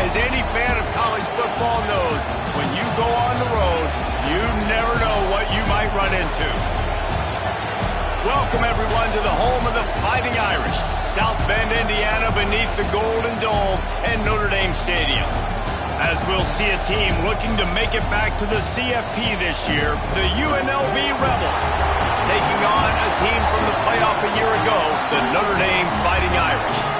As any fan of college football knows, when you go on the road, you never know what you might run into. Welcome, everyone, to the home of the Fighting Irish, South Bend, Indiana, beneath the Golden Dome and Notre Dame Stadium. As we'll see a team looking to make it back to the CFP this year, the UNLV Rebels, taking on a team from the playoff a year ago, the Notre Dame Fighting Irish.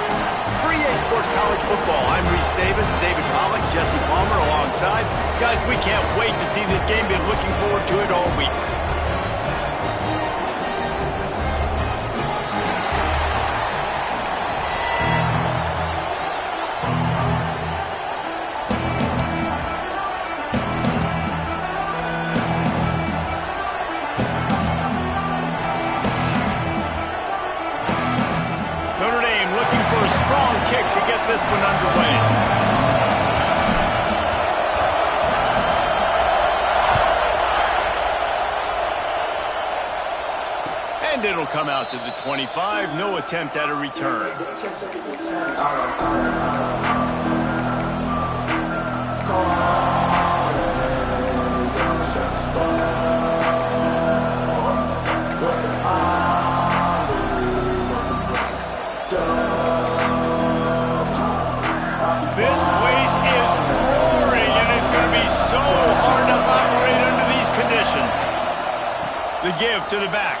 For EA Sports College Football, I'm Reese Davis, David Pollock, Jesse Palmer alongside. Guys, we can't wait to see this game. Been looking forward to it all week. Kick to get this one underway. And it'll come out to the 25. No attempt at a return. This place is roaring, and it's going to be so hard to operate under these conditions. The give to the back.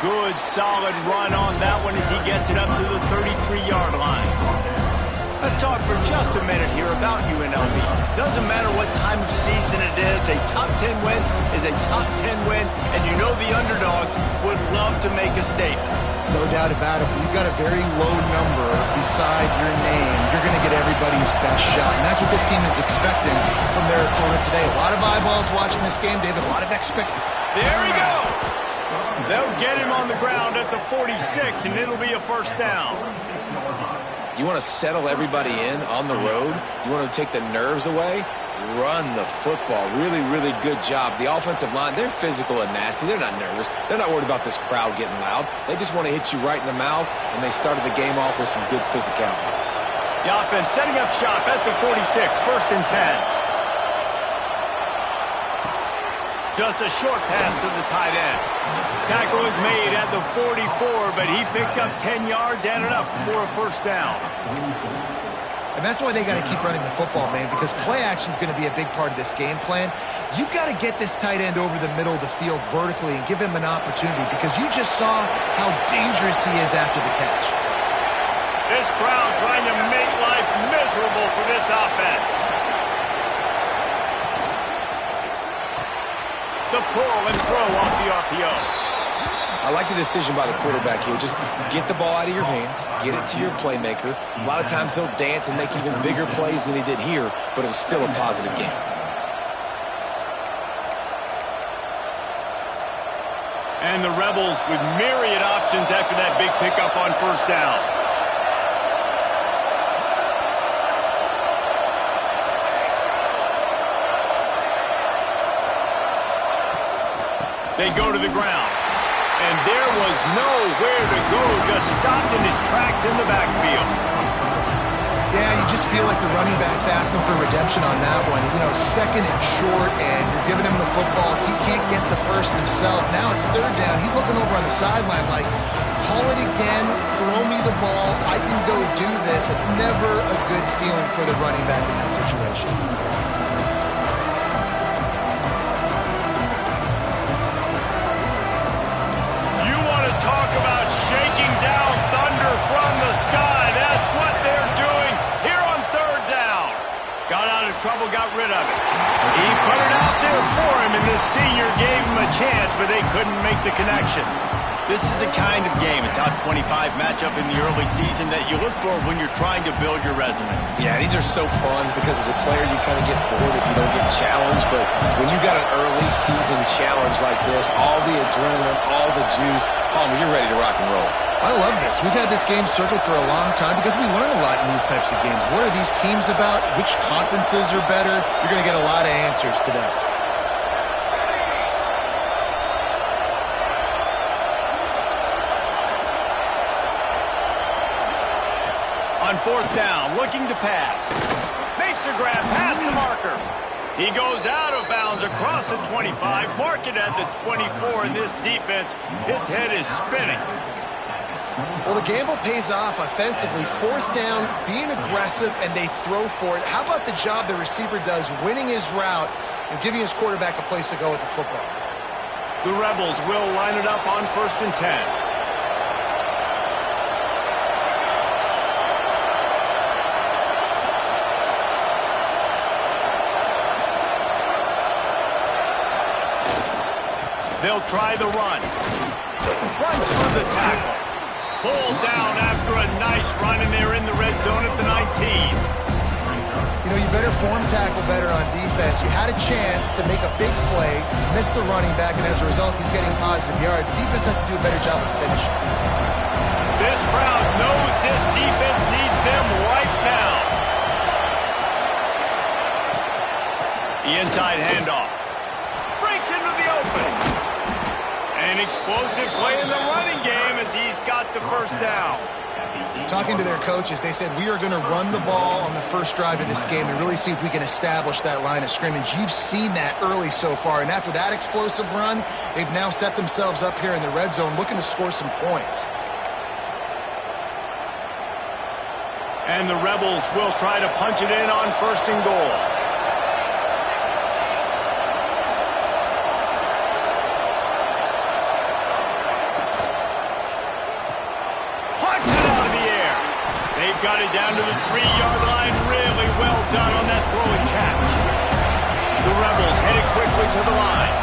Good, solid run on that one as he gets it up to the 33-yard line. Let's talk for just a minute here about UNLV. Doesn't matter what time of season it is, a top 10 win is a top 10 win, and you know the underdogs would love to make a statement. No doubt about it. When you've got a very low number beside your name, you're going to get everybody's best shot. And that's what this team is expecting from their opponent today. A lot of eyeballs watching this game, David. A lot of There he goes. They'll get him on the ground at the 46, and it'll be a first down. You want to settle everybody in on the road? You want to take the nerves away? Run the football. Really, really good job. The offensive line, they're physical and nasty. They're not nervous. They're not worried about this crowd getting loud. They just want to hit you right in the mouth, and they started the game off with some good physicality. The offense setting up shop at the 46, first and 10. Just a short pass to the tight end. Tackle is made at the 44, but he picked up 10 yards and enough for a first down. And that's why they got to keep running the football, man, because play action is going to be a big part of this game plan. You've got to get this tight end over the middle of the field vertically and give him an opportunity, because you just saw how dangerous he is after the catch. This crowd trying to make life miserable for this offense. The pull and throw off the RPO. I like the decision by the quarterback here. Just get the ball out of your hands, get it to your playmaker. A lot of times he'll dance and make even bigger plays than he did here, but it was still a positive game. And the Rebels with myriad options after that big pickup on first down. They go to the ground. And there was nowhere to go, just stopped in his tracks in the backfield. Yeah, you just feel like the running back's asking for redemption on that one. You know, second and short, and you're giving him the football. He can't get the first himself. Now it's third down. He's looking over on the sideline like, call it again, throw me the ball, I can go do this. It's never a good feeling for the running back in that situation. Talk about shaking down thunder from the sky. That's what they're doing here on third down. Got out of trouble, got rid of it. He put it out there for him, and the senior gave him a chance, but they couldn't make the connection. This is a kind of game, a top 25 matchup in the early season that you look for when you're trying to build your resume. Yeah, these are so fun because as a player you kind of get bored if you don't get challenged, but when you got an early season challenge like this, all the adrenaline, all the juice, Palmer, you're ready to rock and roll. I love this. We've had this game circled for a long time because we learn a lot in these types of games. What are these teams about? Which conferences are better? You're going to get a lot of answers today. On On fourth down, looking to pass. Makes a grab past the marker. He goes out of bounds across the 25, mark it at the 24, and this defense, its head is spinning. Well, the gamble pays off offensively. Fourth down, being aggressive, and they throw for it. How about the job the receiver does winning his route and giving his quarterback a place to go with the football? The Rebels will line it up on 1st and 10. They'll try the run. Runs through the tackle. Pulled down after a nice run, and they're in the red zone at the 19. You know, you better form tackle better on defense. You had a chance to make a big play, missed the running back, and as a result, he's getting positive yards. Defense has to do a better job of finishing. This crowd knows this defense needs them right now. The inside handoff. Breaks into the open. An explosive play in the running game as he's got the first down. Talking to their coaches, they said, we are going to run the ball on the first drive of this game and really see if we can establish that line of scrimmage. You've seen that early so far, and after that explosive run, they've now set themselves up here in the red zone looking to score some points. And the Rebels will try to punch it in on 1st and goal. Got it down to the 3-yard line. Really well done on that throw and catch. The Rebels headed quickly to the line.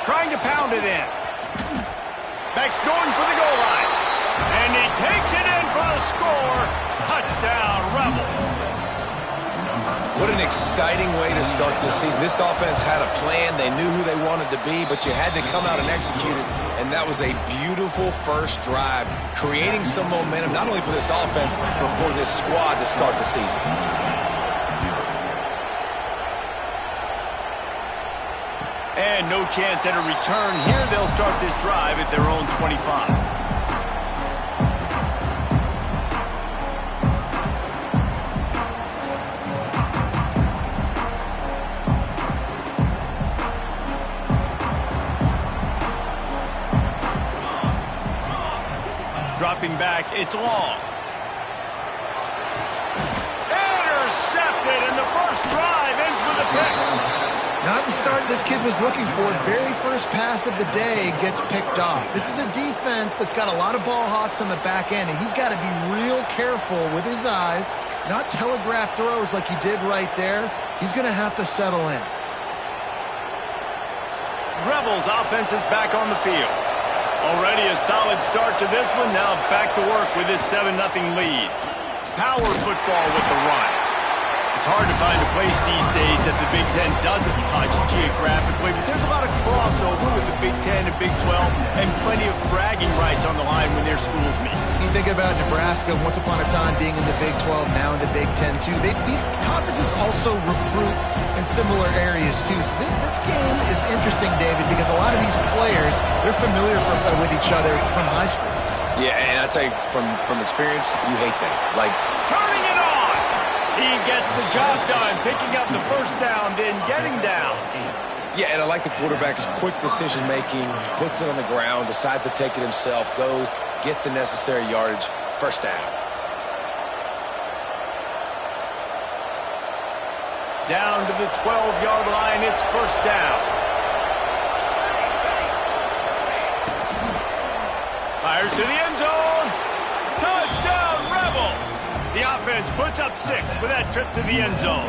Trying to pound it in. Beck's going for the goal line. And he takes it in for the score. Touchdown, Rebels. What an exciting way to start this season. This offense had a plan. They knew who they wanted to be, but you had to come out and execute it. And that was a beautiful first drive, creating some momentum, not only for this offense, but for this squad to start the season. And no chance at a return here. They'll start this drive at their own 25. Dropping back, it's long. Intercepted, and the first drive ends with a pick. Not the start this kid was looking for. Very first pass of the day gets picked off. This is a defense that's got a lot of ball hawks on the back end, and he's got to be real careful with his eyes, not telegraph throws like he did right there. He's going to have to settle in. Rebels offense is back on the field. Already a solid start to this one. Now back to work with this 7-0 lead. Power football with the run. It's hard to find a place these days that the Big Ten doesn't touch geographically, but there's a lot of crossover with the Big Ten and Big 12 and plenty of bragging rights on the line when their schools meet. You think about Nebraska once upon a time being in the Big 12, now in the Big 10 too. These conferences also recruit in similar areas too. So this game is interesting, David, because a lot of these players, they're familiar with each other from high school. Yeah, and I tell you, from experience, you hate that. Like, turning it on! He gets the job done, picking up the first down, then getting down. Yeah, and I like the quarterback's quick decision-making, puts it on the ground, decides to take it himself, goes, gets the necessary yardage, first down. Down to the 12-yard line, it's first down. Fires to the end zone. Touchdown, Rebels! The offense puts up 6 with that trip to the end zone.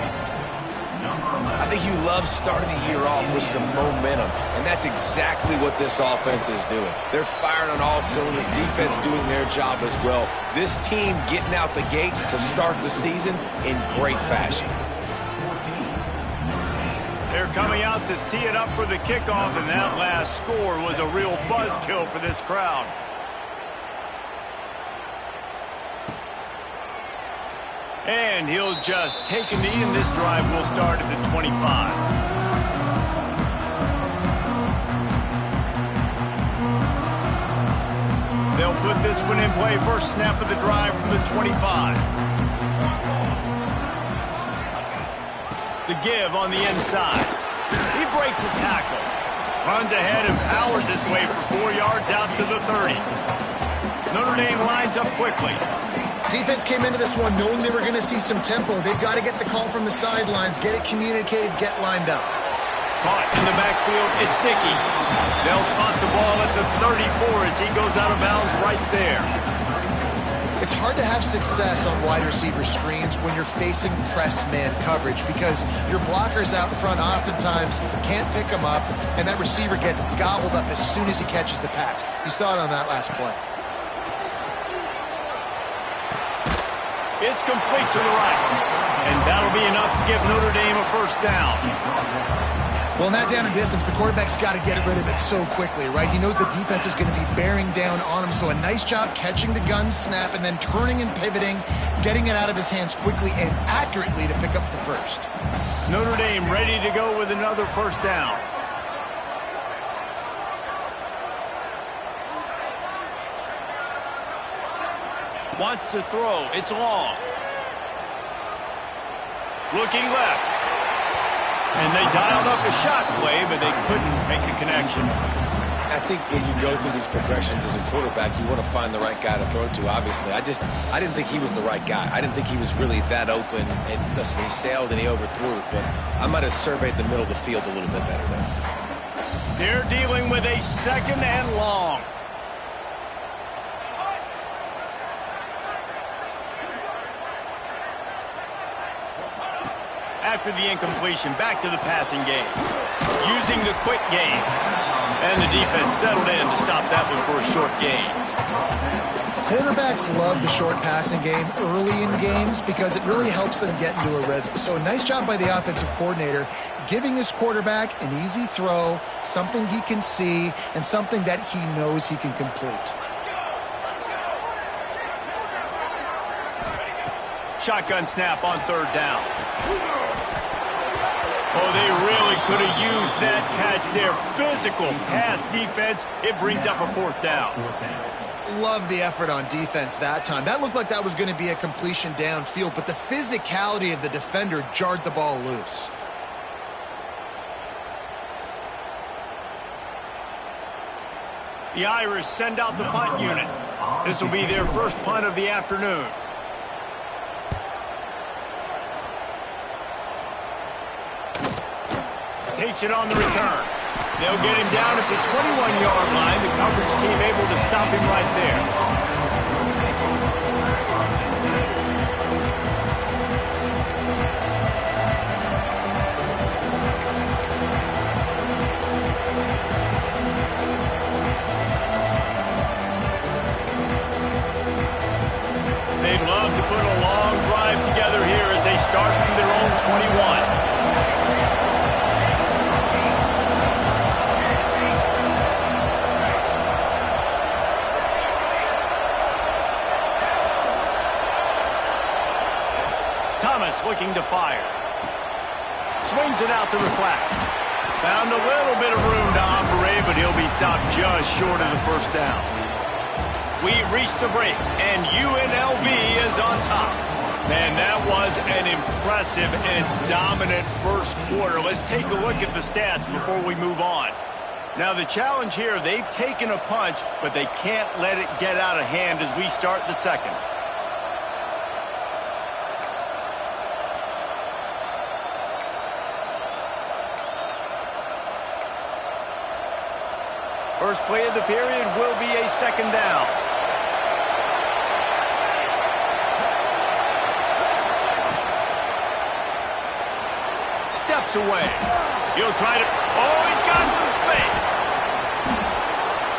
I think you love starting the year off with some momentum, and that's exactly what this offense is doing. They're firing on all cylinders, defense doing their job as well. This team getting out the gates to start the season in great fashion. They're coming out to tee it up for the kickoff, and that last score was a real buzzkill for this crowd. And he'll just take a knee, and this drive will start at the 25. They'll put this one in play. First snap of the drive from the 25. The give on the inside. He breaks a tackle. Runs ahead and powers his way for 4 yards out to the 30. Notre Dame lines up quickly. Defense came into this one knowing they were going to see some tempo. They've got to get the call from the sidelines, get it communicated, get lined up. Caught in the backfield, it's Dickey. They'll spot the ball at the 34 as he goes out of bounds right there. It's hard to have success on wide receiver screens when you're facing press man coverage because your blockers out front oftentimes can't pick them up, and that receiver gets gobbled up as soon as he catches the pass. You saw it on that last play. It's complete to the right, and that'll be enough to give Notre Dame a first down. Well, in that down and distance, the quarterback's got to get rid of it so quickly, right? He knows the defense is going to be bearing down on him, so a nice job catching the gun snap and then turning and pivoting, getting it out of his hands quickly and accurately to pick up the first. Notre Dame ready to go with another first down. Wants to throw. It's long. Looking left. And they dialed up a shot play, but they couldn't make a connection. I think when you go through these progressions as a quarterback, you want to find the right guy to throw to, obviously. I didn't think he was the right guy. I didn't think he was really that open. And listen, he sailed and he overthrew it, but I might have surveyed the middle of the field a little bit better there. They're dealing with a second and long. After the incompletion, back to the passing game. Using the quick game. And the defense settled in to stop that one for a short gain. Quarterbacks love the short passing game early in games because it really helps them get into a rhythm. So a nice job by the offensive coordinator giving his quarterback an easy throw, something he can see, and something that he knows he can complete. Shotgun snap on third down. Oh, they really could have used that catch there. Physical pass defense. It brings up a fourth down. Love the effort on defense that time. That looked like that was going to be a completion downfield, but the physicality of the defender jarred the ball loose. The Irish send out the punt unit. This will be their first punt of the afternoon. Takes it on the return. They'll get him down at the 21-yard line. The coverage team able to stop him right there. They'd love to put a long drive together here as they start from their own 21. Looking to fire. Swings it out to the flat. Found a little bit of room to operate, but he'll be stopped just short of the first down. We've reached the break, and UNLV is on top. Man, that was an impressive and dominant first quarter. Let's take a look at the stats before we move on. Now, the challenge here, they've taken a punch, but they can't let it get out of hand as we start the second. First play of the period will be a second down. Steps away. He'll try to... Oh, he's got some space.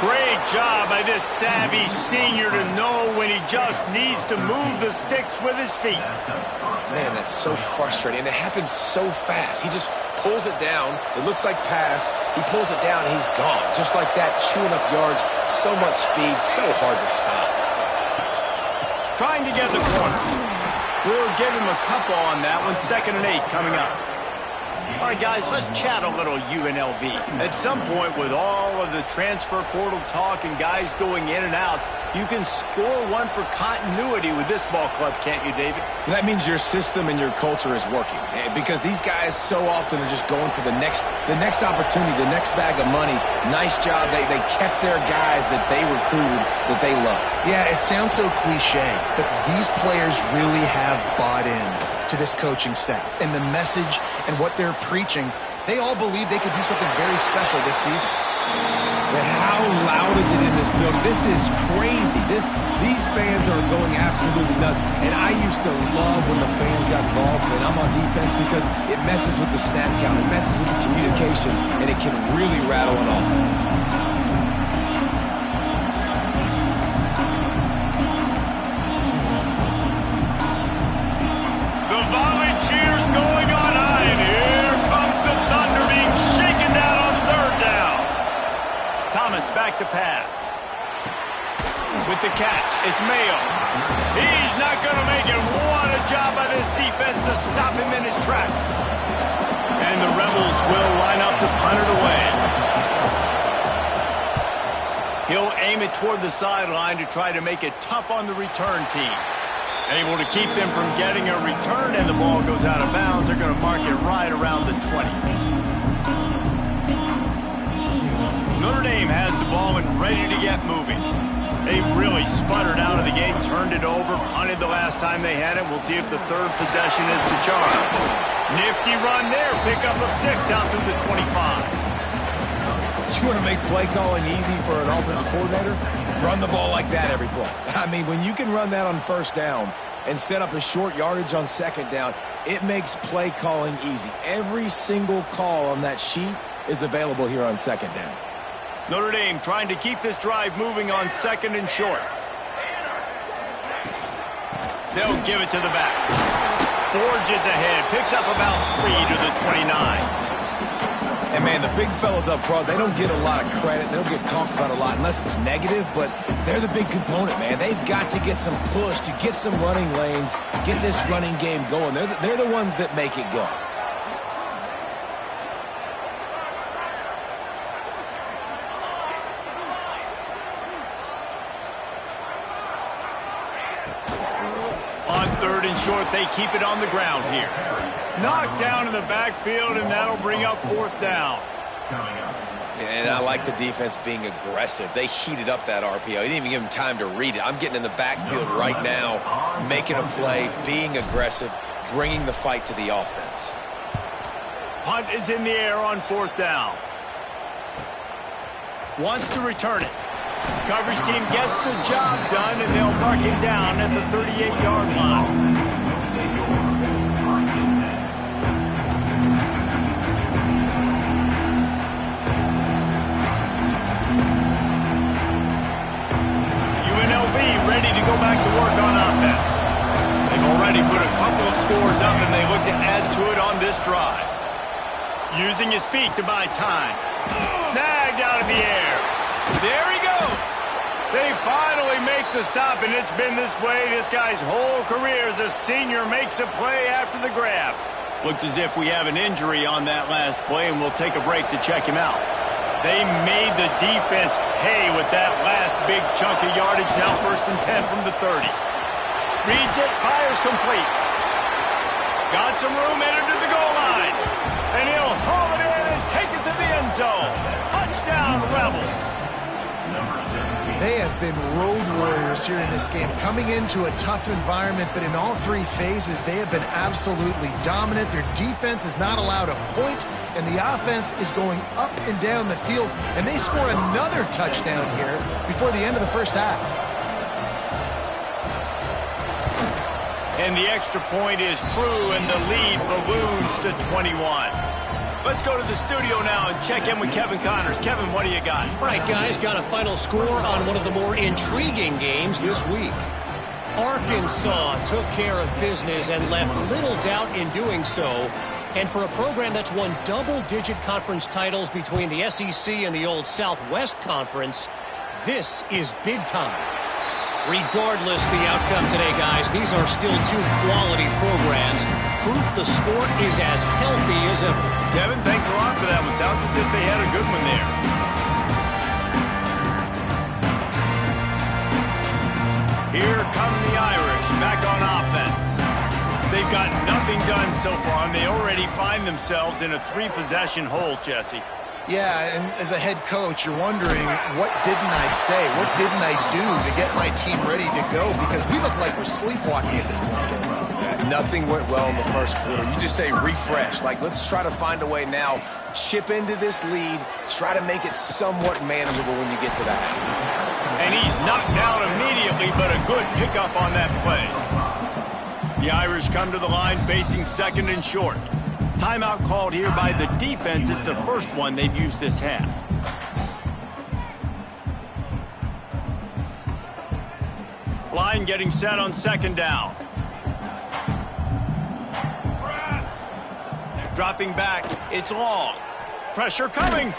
Great job by this savvy senior to know when he just needs to move the sticks with his feet. Man, that's so frustrating. And it happens so fast. He just pulls it down. It looks like pass. He pulls it down, and he's gone. Just like that, chewing up yards. So much speed, so hard to stop. Trying to get the corner. We'll give him a couple on that one. 2nd and 8 coming up. All right, guys, let's chat a little UNLV. At some point, with all of the transfer portal talk and guys going in and out, you can score one for continuity with this ball club, can't you, David? That means your system and your culture is working, because these guys so often are just going for the next opportunity, the next bag of money. Nice job. They kept their guys that they recruited, that they love. Yeah, it sounds so cliche, but these players really have bought in to this coaching staff and the message and what they're preaching. They all believe they could do something very special this season. But how loud is it in this building? This is crazy. These fans are going absolutely nuts. And I used to love when the fans got involved, and I'm on defense, because it messes with the snap count, it messes with the communication, and it can really rattle an offense. The volley cheers going on high, and here comes the thunder being shaken down on 3rd down. Thomas back to pass. With the catch, it's Mayo. He's not going to make it. What a job by this defense to stop him in his tracks. And the Rebels will line up to punt it away. He'll aim it toward the sideline to try to make it tough on the return team. Able to keep them from getting a return, and the ball goes out of bounds. They're going to mark it right around the 20. Notre Dame has the ball and ready to get moving. They really sputtered out of the gate, turned it over, punted the last time they had it. We'll see if the 3rd possession is to charge. Nifty run there, pickup of 6 out through the 25. You want to make play calling easy for an offensive coordinator? Run the ball like that every play. I mean, when you can run that on 1st down and set up a short yardage on 2nd down, it makes play calling easy. Every single call on that sheet is available here on 2nd down. Notre Dame trying to keep this drive moving on 2nd and short. They'll give it to the back. Forges ahead, picks up about 3 to the 29. And, man, the big fellas up front, they don't get a lot of credit. They don't get talked about a lot unless it's negative, but they're the big component, man. They've got to get some push, to get some running lanes, get this running game going. They're the ones that make it go. On 3rd and short, they keep it on the ground here. Knocked down in the backfield, and that'll bring up 4th down. And I like the defense being aggressive. They heated up that RPO. He didn't even give him time to read it. I'm getting in the backfield right now, making a play, being aggressive, bringing the fight to the offense. Punt is in the air on 4th down. Wants to return it. Coverage team gets the job done, and they'll mark it down at the 38-yard line. UNLV ready to go back to work on offense. They've already put a couple of scores up, and they look to add to it on this drive. Using his feet to buy time. Snagged out of the air. There he goes. They finally make the stop, and it's been this way this guy's whole career as a senior makes a play after the grab. Looks as if we have an injury on that last play, and we'll take a break to check him out. They made the defense pay with that last big chunk of yardage. Now 1st and 10 from the 30. Reads it, fires complete. Got some room, entered to the goal line. And he'll haul it in and take it to the end zone. Touchdown, Rebels. They have been road warriors here in this game, coming into a tough environment, but in all 3 phases, they have been absolutely dominant. Their defense is not allowed a point, and the offense is going up and down the field, and they score another touchdown here before the end of the 1st half. And the extra point is true, and the lead balloons to 21. Let's go to the studio now and check in with Kevin Connors. Kevin, what do you got? All right, guys, got a final score on one of the more intriguing games this week. Arkansas took care of business and left little doubt in doing so And for a program that's won double-digit conference titles between the SEC and the old Southwest Conference, this is big time. Regardless the outcome today, guys, these are still two quality programs. Proof the sport is as healthy as ever. Kevin, thanks a lot for that one. Sounds as if they had a good one there. Here come the Irish back on offense. They've got nothing done so far, and they already find themselves in a three-possession hole, Jesse. Yeah, and as a head coach, you're wondering, what didn't I say? What didn't I do to get my team ready to go? Because we look like we're sleepwalking at this point. Yeah, nothing went well in the first quarter. You just say refresh. Like, let's try to find a way now. Chip into this lead. Try to make it somewhat manageable when you get to the half. And he's knocked down immediately, but a good pickup on that play. The Irish come to the line facing second and short. Timeout called here by the defense. It's the first one they've used this half. Line getting set on second down. Dropping back. It's long. Pressure coming.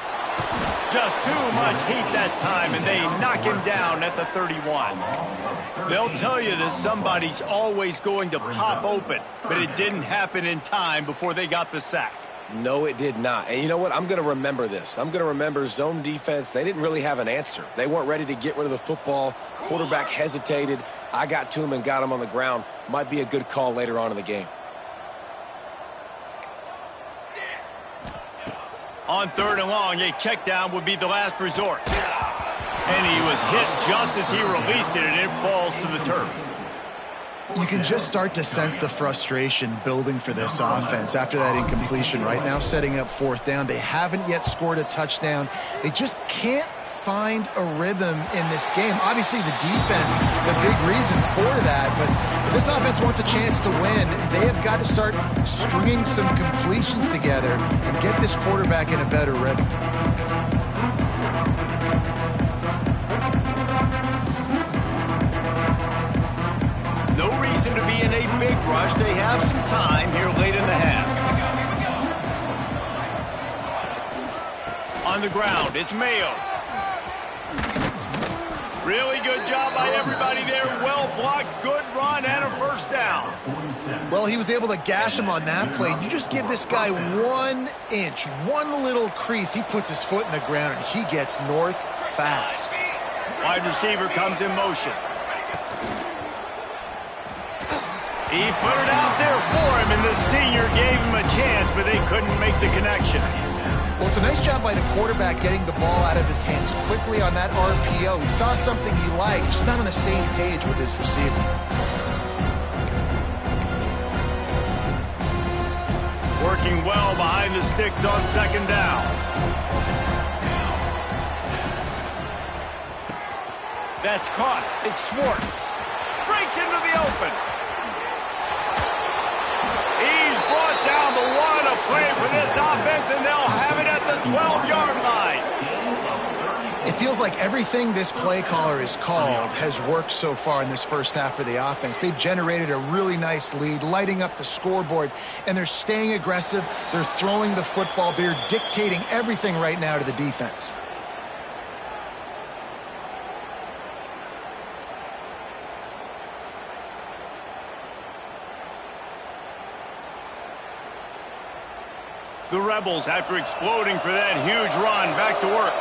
Just too much heat that time, and they knock him down at the 31. They'll tell you that somebody's always going to pop open, but it didn't happen in time before they got the sack. No, it did not. And you know what? I'm going to remember this. I'm going to remember zone defense. They didn't really have an answer. They weren't ready to get rid of the football. Quarterback hesitated. I got to him and got him on the ground. Might be a good call later on in the game. On third and long, a check down would be the last resort. And he was hit just as he released it, and it falls to the turf. You can just start to sense the frustration building for this offense after that incompletion. Right now, setting up fourth down. They haven't yet scored a touchdown. They just can't find a rhythm in this game. Obviously, the defense, the big reason for that, but if this offense wants a chance to win, they have got to start stringing some completions together and get this quarterback in a better rhythm. No reason to be in a big rush. They have some time here late in the half. On the ground, it's Mayo. Really good job by everybody there. Well blocked, good run, and a first down. Well, he was able to gash him on that play. You just give this guy 1 inch, one little crease. He puts his foot in the ground, and he gets north fast. Wide receiver comes in motion. He put it out there for him, and the senior gave him a chance, but they couldn't make the connection. Well, it's a nice job by the quarterback getting the ball out of his hands quickly on that RPO. He saw something he liked, just not on the same page with his receiver. Working well behind the sticks on second down. That's caught. It's Schwartz. Breaks into the open. He's brought down the one. A play for this offense, and they'll have it at the 12-yard line. It feels like everything this play caller has called has worked so far in this first half for the offense. They've generated a really nice lead, lighting up the scoreboard, and they're staying aggressive. They're throwing the football. They're dictating everything right now to the defense. The Rebels, after exploding for that huge run, back to work.